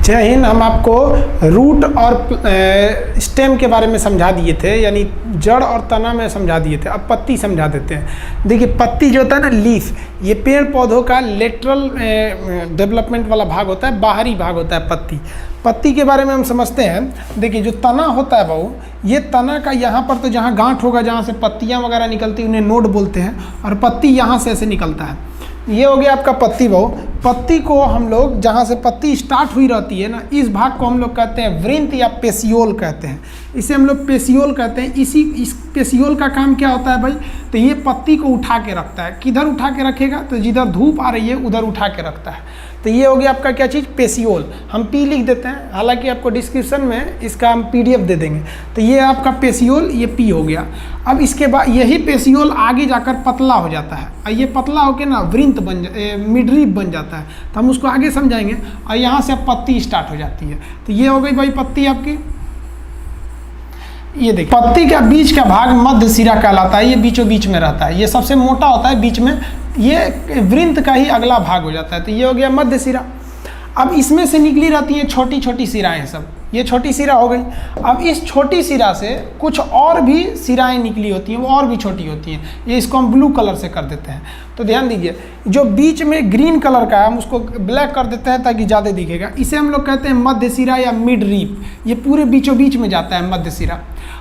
जय हिंद। हम आपको रूट और स्टेम के बारे में समझा दिए थे, यानी जड़ और तना में समझा दिए थे। अब पत्ती समझा देते हैं। देखिए पत्ती जो होता है ना, लीफ, ये पेड़ पौधों का लेटरल डेवलपमेंट वाला भाग होता है, बाहरी भाग होता है पत्ती। पत्ती के बारे में हम समझते हैं। देखिए जो तना होता है बहू, ये तना का यहाँ पर तो जहाँ गांठ होगा, जहाँ से पत्तियाँ वगैरह निकलती हैं उन्हें नोड बोलते हैं, और पत्ती यहाँ से ऐसे निकलता है। ये हो गया आपका पत्ती बहू। पत्ती को हम लोग, जहाँ से पत्ती स्टार्ट हुई रहती है ना, इस भाग को हम लोग कहते हैं वृंत या पेसियोल कहते हैं। इसे हम लोग पेसियोल कहते हैं। इस पेसियोल का काम क्या होता है भाई, तो ये पत्ती को उठा के रखता है। किधर उठा के रखेगा, तो जिधर धूप आ रही है उधर उठा के रखता है। तो ये हो गया आपका क्या चीज़, पेसियोल। हम पी लिख देते हैं, हालांकि आपको डिस्क्रिप्शन में इसका हम PDF दे देंगे। तो ये आपका पेसियोल, ये P हो गया। अब इसके बाद यही पेसियोल आगे जाकर पतला हो जाता है, और ये पतला होकर ना वृंत मिडरीप बन जाता है। तो हम उसको आगे समझाएंगे। और यहाँ से अब पत्ती स्टार्ट हो जाती है। तो ये हो गई भाई पत्ती आपकी। ये देखिए पत्ती का बीच का भाग मध्य सिरा कहलाता है। ये बीचों बीच में रहता है, ये सबसे मोटा होता है बीच में, ये वृंत का ही अगला भाग हो जाता है। तो ये हो गया मध्य सिरा। अब इसमें से निकली रहती हैं छोटी छोटी सिराएं सब, ये छोटी सिरा हो गई। अब इस छोटी सिरा से कुछ और भी सिराएं निकली होती हैं, वो और भी छोटी होती हैं। ये इसको हम ब्लू कलर से कर देते हैं। तो ध्यान दीजिए, जो बीच में ग्रीन कलर का है हम उसको ब्लैक कर देते हैं ताकि ज़्यादा दिखेगा। इसे हम लोग कहते हैं मध्य सिरा या मिड रीप। ये पूरे बीचों बीच में जाता है मध्य सिरा।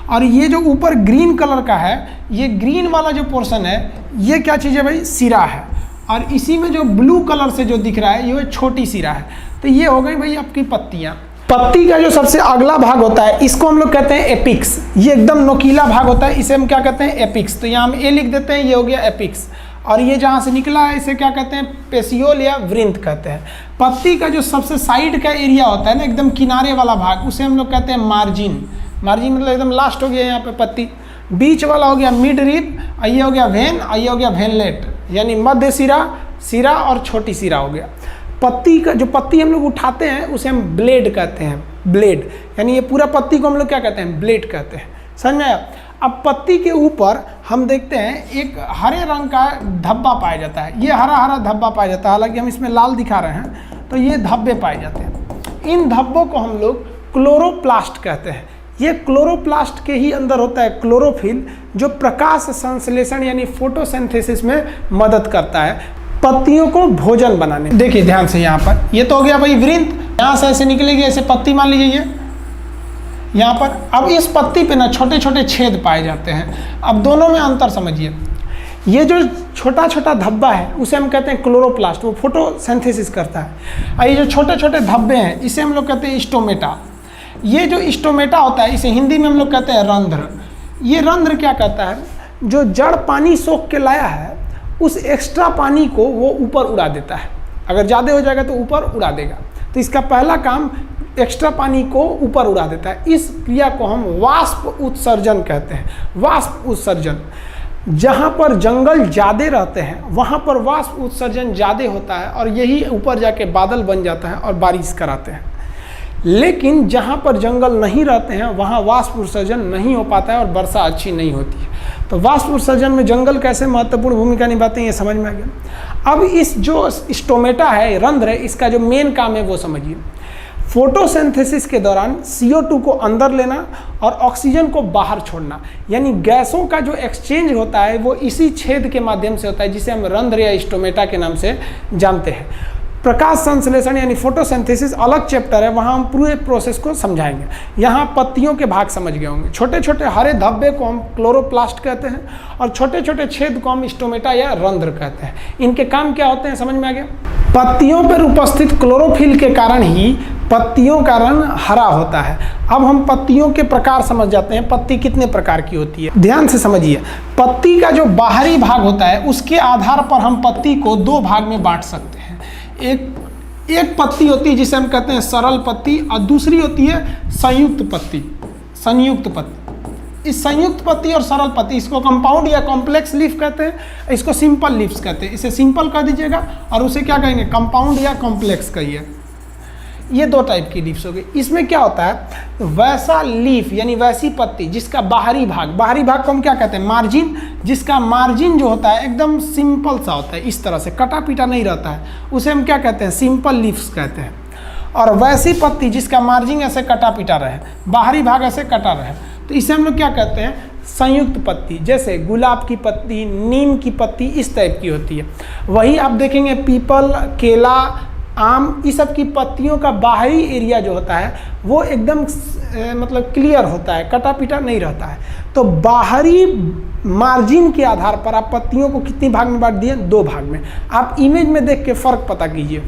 और ये जो ऊपर ग्रीन कलर का है, ये ग्रीन वाला जो पोर्शन है, ये क्या चीज़ है भाई, सिरा है। और इसी में जो ब्लू कलर से जो दिख रहा है, ये छोटी सिरा है। तो ये हो गई भाई आपकी पत्तियाँ। पत्ती का जो सबसे अगला भाग होता है, इसको हम लोग कहते हैं एपिक्स। ये एकदम नोकीला भाग होता है, इसे हम क्या कहते हैं, एपिक्स। तो यहाँ हम ए लिख देते हैं, ये हो गया एपिक्स। और ये जहाँ से निकला है, इसे क्या कहते हैं, पेसियोल या वृंत कहते हैं। पत्ती का जो सबसे साइड का एरिया होता है ना, एकदम किनारे वाला भाग, उसे हम लोग कहते हैं मार्जिन। मार्जिन मतलब एकदम लास्ट हो गया यहाँ पे पत्ती। बीच वाला हो गया मिड रीप, और ये हो गया वेन, और ये हो गया वेनलेट, यानी मध्य सिरा, सिरा और छोटी सिरा हो गया। पत्ती का जो पत्ती हम लोग उठाते हैं उसे हम ब्लेड कहते हैं। ब्लेड यानी ये पूरा पत्ती को हम लोग क्या कहते हैं, ब्लेड कहते हैं। समझ में आया। अब पत्ती के ऊपर हम देखते हैं एक हरे रंग का धब्बा पाया जाता है। ये हरा हरा धब्बा पाया जाता है, हालांकि हम इसमें लाल दिखा रहे हैं। तो ये धब्बे पाए जाते हैं। इन धब्बों को हम लोग क्लोरोप्लास्ट कहते हैं। ये क्लोरोप्लास्ट के ही अंदर होता है क्लोरोफिल, जो प्रकाश संश्लेषण यानी फोटोसिंथेसिस में मदद करता है पत्तियों को भोजन बनाने। देखिए ध्यान से, यहाँ पर ये तो हो गया भाई वृंत, यहाँ से ऐसे निकलेगी, ऐसे पत्ती मान लीजिए यहाँ पर। अब इस पत्ती पे ना छोटे छोटे छेद पाए जाते हैं। अब दोनों में अंतर समझिए। ये जो छोटा छोटा धब्बा है उसे हम कहते हैं क्लोरोप्लास्ट, वो फोटोसिंथेसिस करता है। और ये जो छोटे छोटे धब्बे हैं इसे हम लोग कहते हैं स्टोमेटा। ये जो स्टोमेटा होता है, इसे हिंदी में हम लोग कहते हैं रंध्र। ये रंध्र क्या कहता है, जो जड़ पानी सोख के लाया है उस एक्स्ट्रा पानी को वो ऊपर उड़ा देता है। अगर ज़्यादा हो जाएगा तो ऊपर उड़ा देगा। तो इसका पहला काम एक्स्ट्रा पानी को ऊपर उड़ा देता है। इस क्रिया को हम वाष्प उत्सर्जन कहते हैं। वाष्प उत्सर्जन, जहाँ पर जंगल ज़्यादा रहते हैं वहाँ पर वाष्प उत्सर्जन ज़्यादा होता है, और यही ऊपर जाके बादल बन जाता है और बारिश कराते हैं। लेकिन जहाँ पर जंगल नहीं रहते हैं वहाँ वाष्प उत्सर्जन नहीं हो पाता है और वर्षा अच्छी नहीं होती है। तो वाष्प उत्सर्जन में जंगल कैसे महत्वपूर्ण भूमिका निभाते हैं, ये समझ में आ गया। अब इस जो स्टोमेटा है, रंध्र है, इसका जो मेन काम है वो समझिए। फोटोसिंथेसिस के दौरान CO2 को अंदर लेना और ऑक्सीजन को बाहर छोड़ना, यानी गैसों का जो एक्सचेंज होता है वो इसी छेद के माध्यम से होता है, जिसे हम रंध्र या स्टोमेटा के नाम से जानते हैं। प्रकाश संश्लेषण यानी फोटोसिंथेसिस अलग चैप्टर है, वहाँ हम पूरे प्रोसेस को समझाएंगे। यहाँ पत्तियों के भाग समझ गए होंगे। छोटे छोटे हरे धब्बे को हम क्लोरोप्लास्ट कहते हैं, और छोटे छोटे छेद को हम स्टोमेटा या रंध्र कहते हैं। इनके काम क्या होते हैं, समझ में आ गया। पत्तियों पर उपस्थित क्लोरोफिल के कारण ही पत्तियों का रंग हरा होता है। अब हम पत्तियों के प्रकार समझ जाते हैं। पत्ती कितने प्रकार की होती है, ध्यान से समझिए। पत्ती का जो बाहरी भाग होता है उसके आधार पर हम पत्ती को दो भाग में बांट सकते हैं। एक पत्ती होती है जिसे हम कहते हैं सरल पत्ती, और दूसरी होती है संयुक्त पत्ती। संयुक्त पत्ती, इस संयुक्त पत्ती और सरल पत्ती, इसको कंपाउंड या कॉम्प्लेक्स लीफ कहते हैं, इसको सिंपल लीव्स कहते हैं। इसे सिंपल कह दीजिएगा और उसे क्या कहेंगे, कंपाउंड या कॉम्प्लेक्स कहिए। ये दो टाइप की लीव्स हो गई। इसमें क्या होता है, वैसा लीफ यानी वैसी पत्ती जिसका बाहरी भाग को हम क्या कहते हैं, मार्जिन, जिसका मार्जिन जो होता है एकदम सिंपल सा होता है, इस तरह से कटा पीटा नहीं रहता है, उसे हम क्या कहते हैं, सिंपल लीव्स कहते हैं। और वैसी पत्ती जिसका मार्जिन ऐसे कटा पिटा रहे, बाहरी भाग ऐसे कटा रहे, तो इसे हम लोग क्या कहते हैं, संयुक्त पत्ती। जैसे गुलाब की पत्ती, नीम की पत्ती इस टाइप की होती है। वही आप देखेंगे पीपल, केला, आम, इस सब की पत्तियों का बाहरी एरिया जो होता है वो एकदम मतलब क्लियर होता है, कटा पिटा नहीं रहता है। तो बाहरी मार्जिन के आधार पर आप पत्तियों को कितनी भाग में बांट दिए, 2 भाग में। आप इमेज में देख के फर्क पता कीजिए।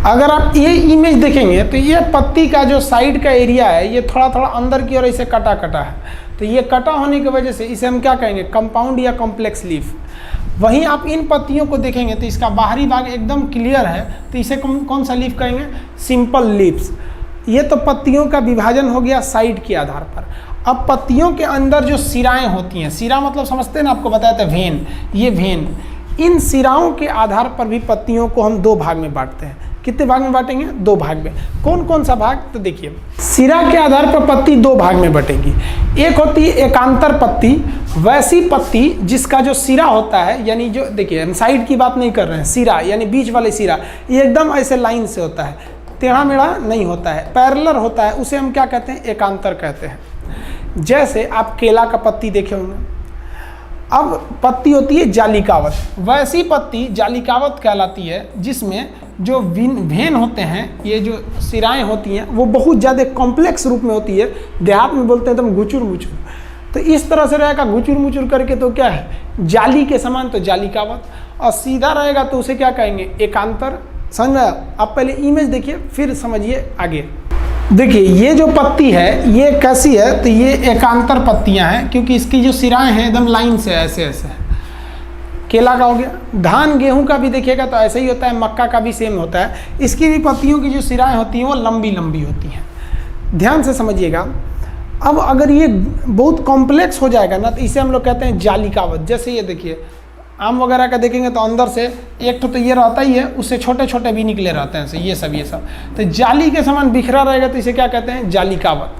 अगर आप ये इमेज देखेंगे तो ये पत्ती का जो साइड का एरिया है ये थोड़ा थोड़ा अंदर की ओर ऐसे कटा कटा है, तो ये कटा होने की वजह से इसे हम क्या कहेंगे, कंपाउंड या कॉम्प्लेक्स लीफ। वहीं आप इन पत्तियों को देखेंगे तो इसका बाहरी भाग एकदम क्लियर है, तो इसे कौन सा लीफ कहेंगे, सिंपल लीव्स। ये तो पत्तियों का विभाजन हो गया साइड के आधार पर। अब पत्तियों के अंदर जो सिराएं होती हैं, सिरा मतलब समझते हैं ना, आपको बताया था वेन, ये वेन, इन सिराओं के आधार पर भी पत्तियों को हम 2 भाग में बांटते हैं। कितने भाग में बांटेंगे, 2 भाग में। कौन कौन सा भाग, तो देखिए सिरा के आधार पर पत्ती 2 भाग में बटेगी। एक होती है एकांतर पत्ती, वैसी पत्ती जिसका जो सिरा होता है, यानी जो देखिए हम साइड की बात नहीं कर रहे हैं, सिरा यानी बीच वाले सिरा, ये एकदम ऐसे लाइन से होता है, टेढ़ा मेढ़ा नहीं होता है, पैरेलल होता है, उसे हम क्या कहते हैं, एकांतर कहते हैं। जैसे आप केला का पत्ती देखे होंगे। अब पत्ती होती है जालिकावत, वैसी पत्ती जालिकावत कहलाती है जिसमें जो वेन होते हैं, ये जो सिराएं होती हैं वो बहुत ज़्यादा कॉम्प्लेक्स रूप में होती है। देहात में बोलते हैं एकदम गुचुर मुचुर, तो इस तरह से रहेगा गुचुर मुचुर करके, तो क्या है, जाली के समान, तो जालिकावत। और सीधा रहेगा तो उसे क्या कहेंगे, एकांतर। समझ में? आप पहले इमेज देखिए फिर समझिए आगे। देखिए ये जो पत्ती है ये कैसी है, तो ये एकांतर पत्तियां हैं, क्योंकि इसकी जो सिराएं हैं एकदम लाइन से ऐसे ऐसे है। केला का हो गया। धान गेहूं का भी देखिएगा तो ऐसे ही होता है, मक्का का भी सेम होता है। इसकी भी पत्तियों की जो सिराएं होती हैं वो लंबी लंबी होती हैं। ध्यान से समझिएगा। अब अगर ये बहुत कॉम्प्लेक्स हो जाएगा ना, तो इसे हम लोग कहते हैं जालिकावत। जैसे ये देखिए आम वगैरह का देखेंगे तो अंदर से एक तो ये रहता ही है, उससे छोटे छोटे भी निकले रहते हैं, ये सब तो जाली के समान बिखरा रहेगा, तो इसे क्या कहते हैं, जालिकावत।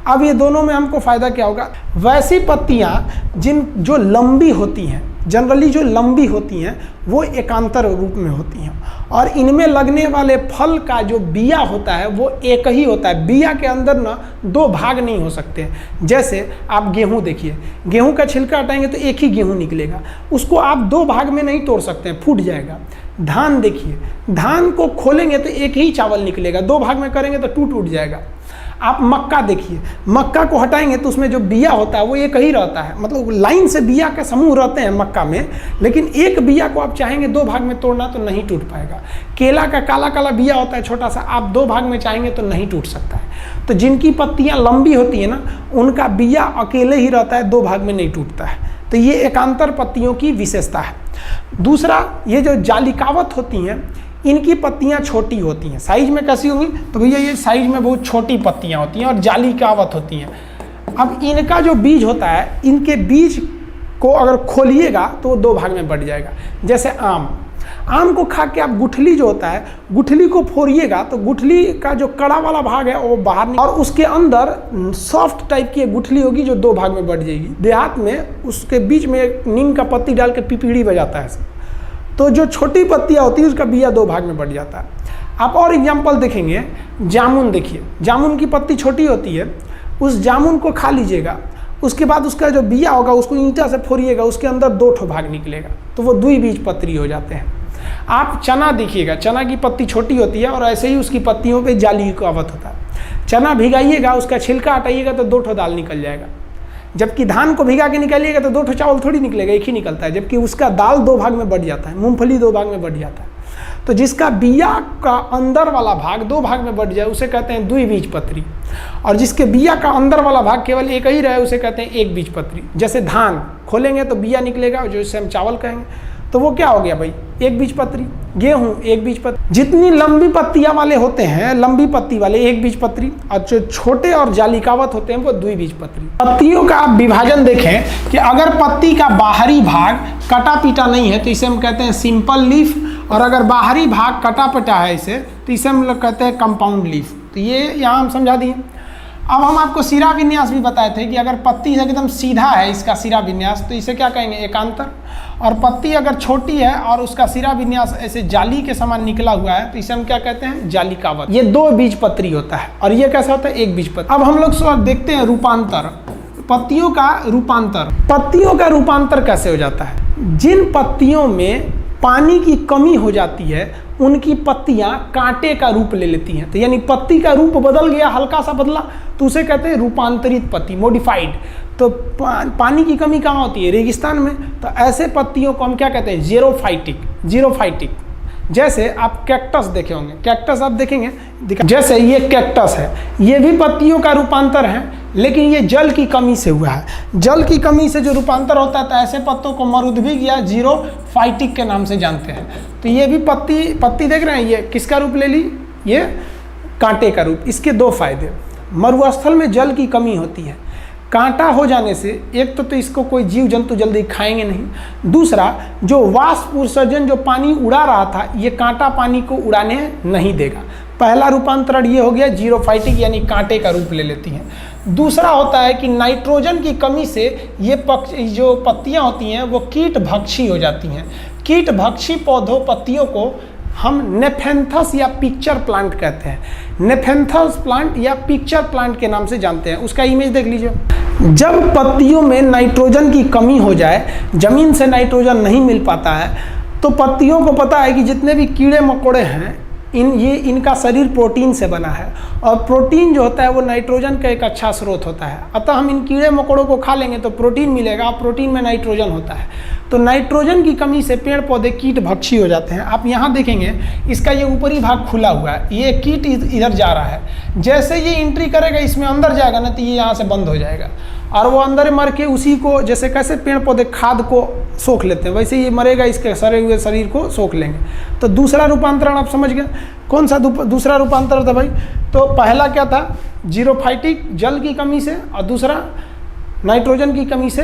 अब ये दोनों में हमको फ़ायदा क्या होगा, वैसी पत्तियाँ जो लंबी होती हैं, जनरली जो लंबी होती हैं वो एकांतर रूप में होती हैं, और इनमें लगने वाले फल का जो बिया होता है वो एक ही होता है। बिया के अंदर ना 2 भाग नहीं हो सकते। जैसे आप गेहूं देखिए, गेहूं का छिलका हटाएंगे तो एक ही गेहूं निकलेगा, उसको आप 2 भाग में नहीं तोड़ सकते हैं, फूट जाएगा। धान देखिए, धान को खोलेंगे तो एक ही चावल निकलेगा, 2 भाग में करेंगे तो टूट जाएगा। आप मक्का देखिए, मक्का को हटाएंगे तो उसमें जो बिया होता है वो एक ही रहता है, मतलब लाइन से बिया के समूह रहते हैं मक्का में, लेकिन एक बिया को आप चाहेंगे 2 भाग में तोड़ना तो नहीं टूट पाएगा। केला का काला काला बिया होता है छोटा सा, आप 2 भाग में चाहेंगे तो नहीं टूट सकता है। तो जिनकी पत्तियां लंबी होती है ना, उनका बिया अकेले ही रहता है, 2 भाग में नहीं टूटता है। तो ये एकांतर पत्तियों की विशेषता है। दूसरा, ये जो जालिकावत होती हैं, इनकी पत्तियां छोटी होती हैं। साइज में कैसी होंगी, तो भैया ये साइज में बहुत छोटी पत्तियां होती हैं और जालिकावत होती हैं। अब इनका जो बीज होता है, इनके बीज को अगर खोलिएगा तो वो 2 भाग में बट जाएगा। जैसे आम को खा के आप गुठली जो होता है, गुठली को फोड़िएगा तो गुठली का जो कड़ा वाला भाग है वो बाहर, और उसके अंदर सॉफ्ट टाइप की गुठली होगी जो 2 भाग में बट जाएगी। देहात में उसके बीच में नीम का पत्ती डाल के पिपीड़ी बजाता है, तो जो छोटी पत्तियां होती है उसका बिया 2 भाग में बढ़ जाता है। आप और एग्जाम्पल देखेंगे, जामुन देखिए, जामुन की पत्ती छोटी होती है, उस जामुन को खा लीजिएगा, उसके बाद उसका जो बिया होगा उसको ईंटा से फोड़िएगा, उसके अंदर 2 भाग निकलेगा, तो वो 2 बीज पत्री हो जाते हैं। आप चना देखिएगा, चना की पत्ती छोटी होती है और ऐसे ही उसकी पत्तियों पर जालिकावत होता है। चना भिगाइएगा, उसका छिलका हटाइएगा तो 2 दाल निकल जाएगा। जबकि धान को भिगा के निकालिएगा तो 2 चावल थोड़ी निकलेगा, एक ही निकलता है, जबकि उसका दाल 2 भाग में बढ़ जाता है, मूंगफली 2 भाग में बढ़ जाता है। तो जिसका बिया का अंदर वाला भाग 2 भाग में बढ़ जाए उसे कहते हैं द्विबीजपत्री, और जिसके बिया का अंदर वाला भाग केवल एक ही रहे उसे कहते हैं एक बीजपत्री। जैसे धान खोलेंगे तो बिया निकलेगा, जो इसे हम चावल कहेंगे, तो वो क्या हो गया भाई, एक बीजपत्री। गेहूं एक बीजपत्री। जितनी लंबी पत्तियां वाले होते हैं, लंबी पत्ती वाले एक बीजपत्री, और जो छोटे और जालिकावत होते हैं वो द्विबीजपत्री। पत्तियों का आप विभाजन देखें कि अगर पत्ती का बाहरी भाग कटा पीटा नहीं है तो इसे हम कहते हैं सिंपल लीफ, और अगर बाहरी भाग कटा पटा है इसे तो इसे हम लोग कहते हैं कंपाउंड लीफ। तो ये यहाँ हम समझा दिए। अब हम आपको सिरा विन्यास भी बताए थे कि अगर पत्ती एकदम सीधा है इसका सिरा विन्यास तो इसे क्या कहेंगे, एकांतर। और पत्ती अगर छोटी है और उसका सिरा विन्यास ऐसे जाली के समान निकला हुआ है तो इसे हम क्या कहते हैं, जालिकावत। ये 2 बीजपत्री होता है और ये कैसा होता है, 1 बीजपत्री। अब हम लोग देखते हैं रूपांतर, पत्तियों का रूपांतर। पत्तियों का रूपांतर कैसे हो जाता है, जिन पत्तियों में पानी की कमी हो जाती है उनकी पत्तियां कांटे का रूप ले लेती हैं। तो यानी पत्ती का रूप बदल गया, हल्का सा बदला, तो उसे कहते हैं रूपांतरित पत्ती, मॉडिफाइड। तो पानी की कमी कहाँ होती है, रेगिस्तान में। तो ऐसे पत्तियों को हम क्या कहते हैं, जीरोफाइटिक। जैसे आप कैक्टस देखे होंगे, कैक्टस आप देखेंगे, जैसे ये कैक्टस है, ये भी पत्तियों का रूपांतर है, लेकिन ये जल की कमी से हुआ है। जल की कमी से जो रूपांतर होता है तो ऐसे पत्तों को मरुद्भिक या जीरोफाइटिक के नाम से जानते हैं। तो ये भी पत्ती देख रहे हैं, ये किसका रूप ले ली, ये कांटे का रूप। इसके 2 फायदे, मरुस्थल में जल की कमी होती है, कांटा हो जाने से एक तो इसको कोई जीव जंतु जल्दी खाएंगे नहीं, दूसरा जो वाष्प उत्सर्जन जो पानी उड़ा रहा था ये कांटा पानी को उड़ाने नहीं देगा। पहला रूपांतरण ये हो गया जीरोफाइटिक, यानी कांटे का रूप ले लेती हैं। दूसरा होता है कि नाइट्रोजन की कमी से ये जो पत्तियां होती हैं वो कीट भक्षी हो जाती हैं। कीट भक्षी पौधों पत्तियों को हम नेफेंथस या पिक्चर प्लांट कहते हैं। नेफेंथस प्लांट या पिक्चर प्लांट के नाम से जानते हैं। उसका इमेज देख लीजिए। जब पत्तियों में नाइट्रोजन की कमी हो जाए, जमीन से नाइट्रोजन नहीं मिल पाता है, तो पत्तियों को पता है कि जितने भी कीड़े मकोड़े हैं इनका शरीर प्रोटीन से बना है और प्रोटीन जो होता है वो नाइट्रोजन का एक अच्छा स्रोत होता है। अतः हम इन कीड़े मकोड़ों को खा लेंगे तो प्रोटीन मिलेगा, प्रोटीन में नाइट्रोजन होता है। तो नाइट्रोजन की कमी से पेड़ पौधे कीट भक्षी हो जाते हैं। आप यहाँ देखेंगे इसका ये ऊपरी भाग खुला हुआ है, ये कीट इधर जा रहा है। जैसे ये एंट्री करेगा इसमें अंदर जाएगा ना तो ये यहाँ से बंद हो जाएगा और वो अंदर मर के उसी को, जैसे कैसे पेड़ पौधे खाद को सोख लेते हैं वैसे ये मरेगा, इसके सड़े हुए शरीर को सोख लेंगे। तो दूसरा रूपांतरण आप समझ गए। कौन सा दूसरा रूपांतरण था भाई, तो पहला क्या था, जीरोफाइटिक जल की कमी से, और दूसरा नाइट्रोजन की कमी से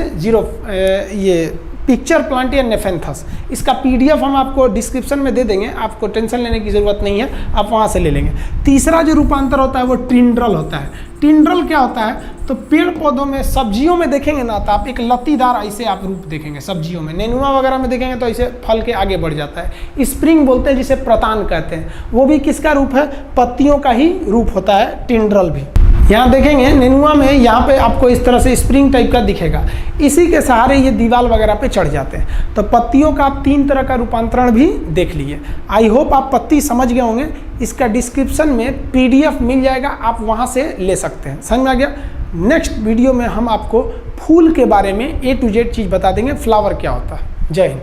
ये पिक्चर प्लांट या नेफेंथस। इसका पीडीएफ हम आपको डिस्क्रिप्शन में दे देंगे, आपको टेंशन लेने की ज़रूरत नहीं है, आप वहाँ से ले लेंगे। तीसरा जो रूपांतर होता है वो टिंड्रल होता है। टिंड्रल क्या होता है, तो पेड़ पौधों में, सब्जियों में देखेंगे ना तो आप एक लत्तीदार ऐसे आप रूप देखेंगे सब्जियों में, नेनुआ वगैरह में देखेंगे तो ऐसे फल के आगे बढ़ जाता है। स्प्रिंग बोलते हैं जिसे प्रतान कहते हैं, वो भी किसका रूप है, पत्तियों का ही रूप होता है टिंड्रल भी। यहाँ देखेंगे नेनुआ में यहाँ पे आपको इस तरह से स्प्रिंग टाइप का दिखेगा, इसी के सहारे ये दीवार वगैरह पे चढ़ जाते हैं। तो पत्तियों का आप 3 तरह का रूपांतरण भी देख लीजिए। आई होप आप पत्ती समझ गए होंगे। इसका डिस्क्रिप्शन में पीडीएफ मिल जाएगा, आप वहाँ से ले सकते हैं। समझ में आ गया। नेक्स्ट वीडियो में हम आपको फूल के बारे में A to Z चीज़ बता देंगे, फ्लावर क्या होता है। जय हिंद।